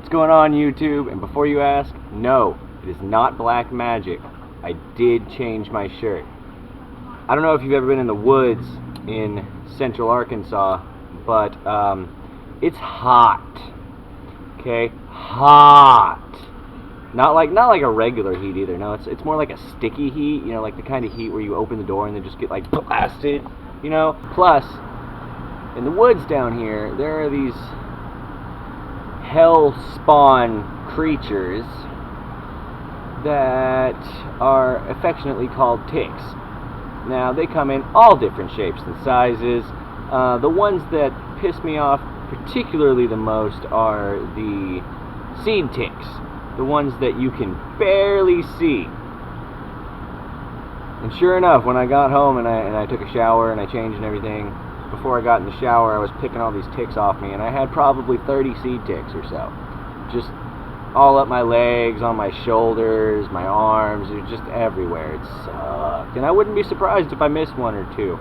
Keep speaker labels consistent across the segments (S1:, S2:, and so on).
S1: What's going on, YouTube? And before you ask, no, it is not black magic. I did change my shirt. I don't know if you've ever been in the woods in central Arkansas, but it's hot. Okay? Hot. Not like a regular heat either. No, it's more like a sticky heat, you know, like the kind of heat where you open the door and then just get like blasted, you know? Plus, in the woods down here, there are these hell spawn creatures that are affectionately called ticks. Now, they come in all different shapes and sizes. The ones that piss me off particularly the most are the seed ticks, the ones that you can barely see. And sure enough, when I got home and I took a shower and I changed and everything, before I got in the shower, I was picking all these ticks off me, and I had probably 30 seed ticks or so. Just all up my legs, on my shoulders, my arms, it was just everywhere. It sucked. And I wouldn't be surprised if I missed one or two.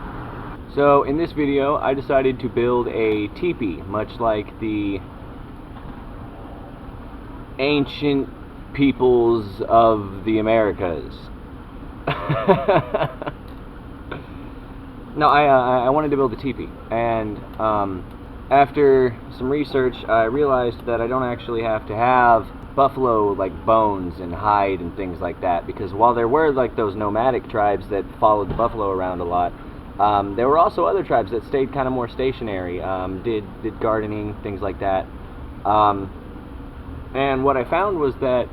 S1: So in this video, I decided to build a teepee, much like the ancient peoples of the Americas. No, I wanted to build a teepee, and after some research, I realized that I don't actually have to have buffalo like bones and hide and things like that, because while there were like those nomadic tribes that followed the buffalo around a lot, there were also other tribes that stayed kind of more stationary, did gardening, things like that. And what I found was that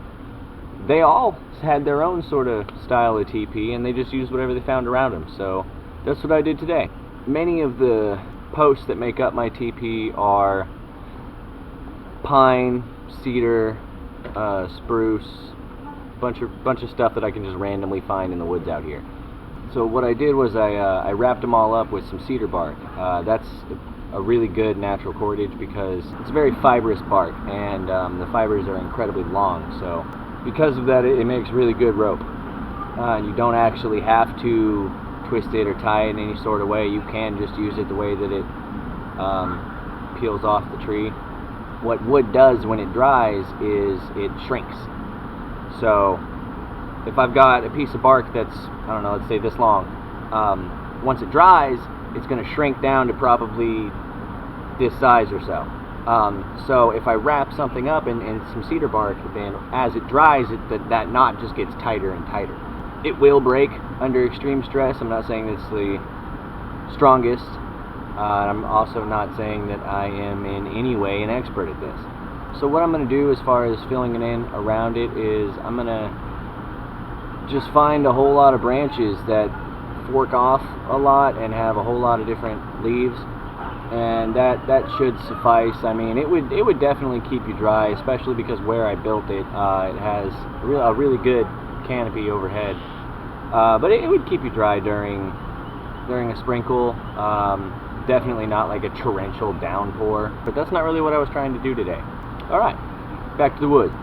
S1: they all had their own sort of style of teepee, and they just used whatever they found around them. So that's what I did today. Many of the posts that make up my teepee are pine, cedar, spruce, bunch of stuff that I can just randomly find in the woods out here. So what I did was I wrapped them all up with some cedar bark. That's a really good natural cordage because it's a very fibrous bark, and the fibers are incredibly long. So because of that, it makes really good rope. And you don't actually have to twist it or tie it in any sort of way. You can just use it the way that it peels off the tree. What wood does when it dries is it shrinks. So if I've got a piece of bark that's, I don't know, let's say this long, once it dries, it's going to shrink down to probably this size or so. So if I wrap something up in some cedar bark, then as it dries, that knot just gets tighter and tighter. It will break under extreme stress. I'm not saying it's the strongest. I'm also not saying that I am in any way an expert at this. So what I'm going to do as far as filling it in around it is I'm going to just find a whole lot of branches that fork off a lot and have a whole lot of different leaves, and that should suffice. I mean, it would definitely keep you dry, especially because where I built it, it has a really good canopy overhead. But it would keep you dry during a sprinkle. Definitely not like a torrential downpour. But that's not really what I was trying to do today. Alright, back to the woods.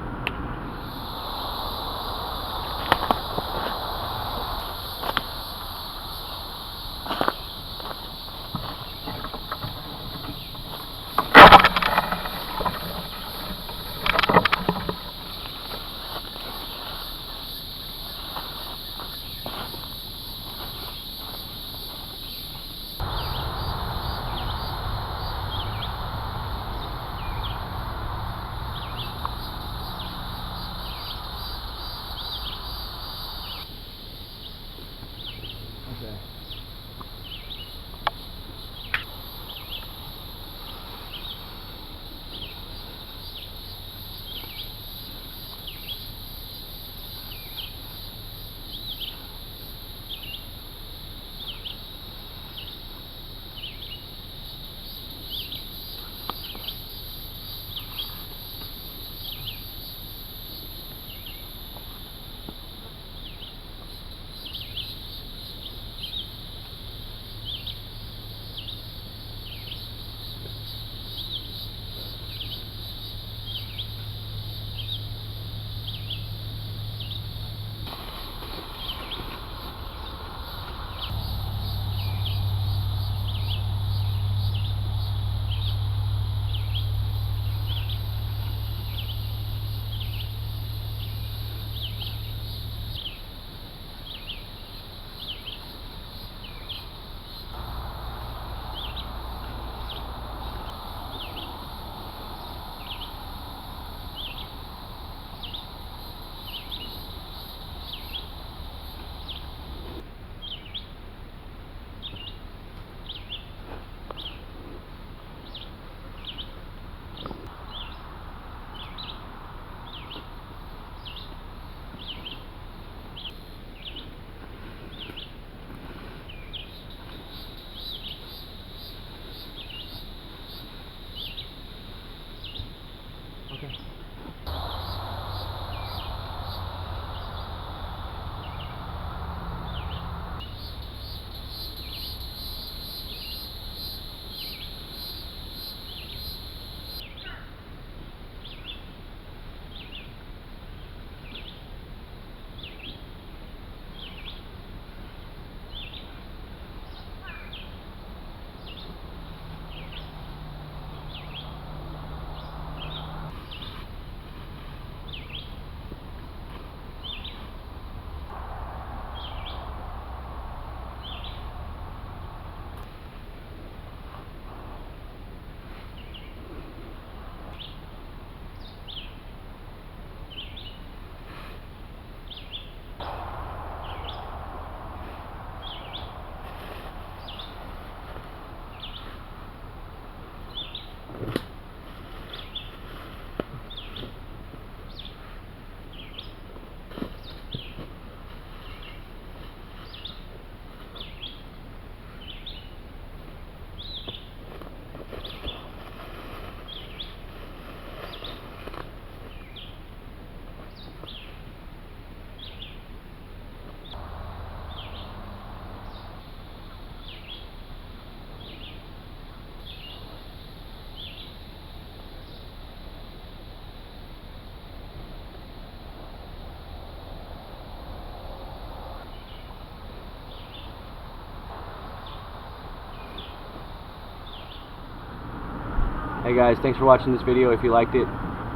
S1: Hey guys, thanks for watching this video. If you liked it,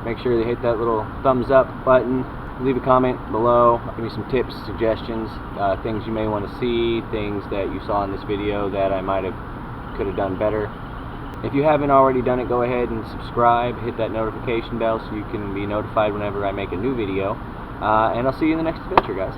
S1: make sure to hit that little thumbs up button. Leave a comment below. Give me some tips, suggestions, things you may want to see, things that you saw in this video that I could have done better. If you haven't already done it, go ahead and subscribe. Hit that notification bell so you can be notified whenever I make a new video. And I'll see you in the next adventure, guys.